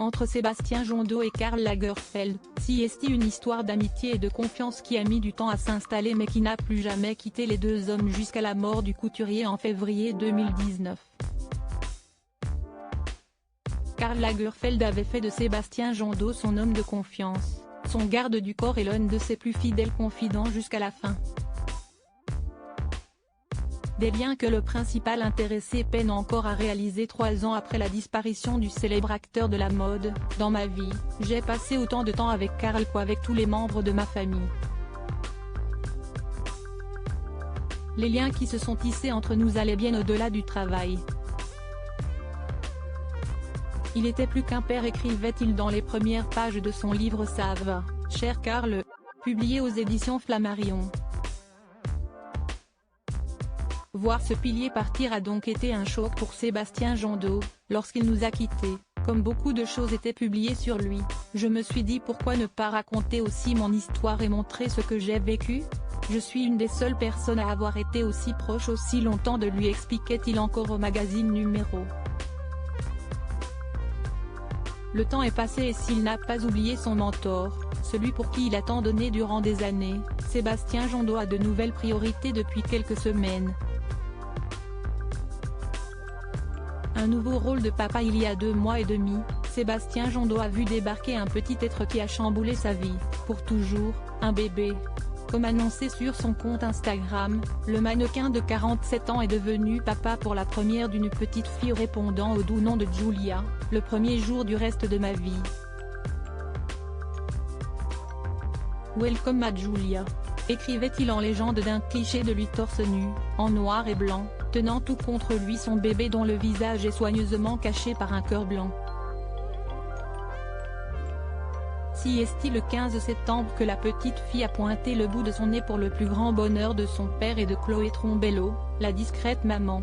Entre Sébastien Jondot et Karl Lagerfeld, si est une histoire d'amitié et de confiance qui a mis du temps à s'installer mais qui n'a plus jamais quitté les deux hommes jusqu'à la mort du couturier en février 2019. Karl Lagerfeld avait fait de Sébastien Jondot son homme de confiance, son garde du corps et l'un de ses plus fidèles confidents jusqu'à la fin. Des liens que le principal intéressé peine encore à réaliser 3 ans après la disparition du célèbre acteur de la mode. Dans ma vie, j'ai passé autant de temps avec Karl qu'avec tous les membres de ma famille. Les liens qui se sont tissés entre nous allaient bien au-delà du travail. Il était plus qu'un père, écrivait-il dans les premières pages de son livre Ça va, cher Karl, publié aux éditions Flammarion. Voir ce pilier partir a donc été un choc pour Sébastien Jondot. Lorsqu'il nous a quittés, comme beaucoup de choses étaient publiées sur lui, je me suis dit pourquoi ne pas raconter aussi mon histoire et montrer ce que j'ai vécu. Je suis une des seules personnes à avoir été aussi proche aussi longtemps de lui, expliquait-il encore au magazine Numéro. Le temps est passé et s'il n'a pas oublié son mentor, celui pour qui il a tant donné durant des années, Sébastien Jondot a de nouvelles priorités depuis quelques semaines. Un nouveau rôle de papa. Il y a 2 mois et demi, Sébastien Jondot a vu débarquer un petit être qui a chamboulé sa vie, pour toujours, un bébé. Comme annoncé sur son compte Instagram, le mannequin de 47 ans est devenu papa pour la première d'une petite fille répondant au doux nom de Julia, le premier jour du reste de ma vie. Welcome à Julia, écrivait-il en légende d'un cliché de lui torse nu, en noir et blanc, tenant tout contre lui son bébé dont le visage est soigneusement caché par un cœur blanc. Si est-il le 15 septembre que la petite fille a pointé le bout de son nez pour le plus grand bonheur de son père et de Chloé Trombello, la discrète maman.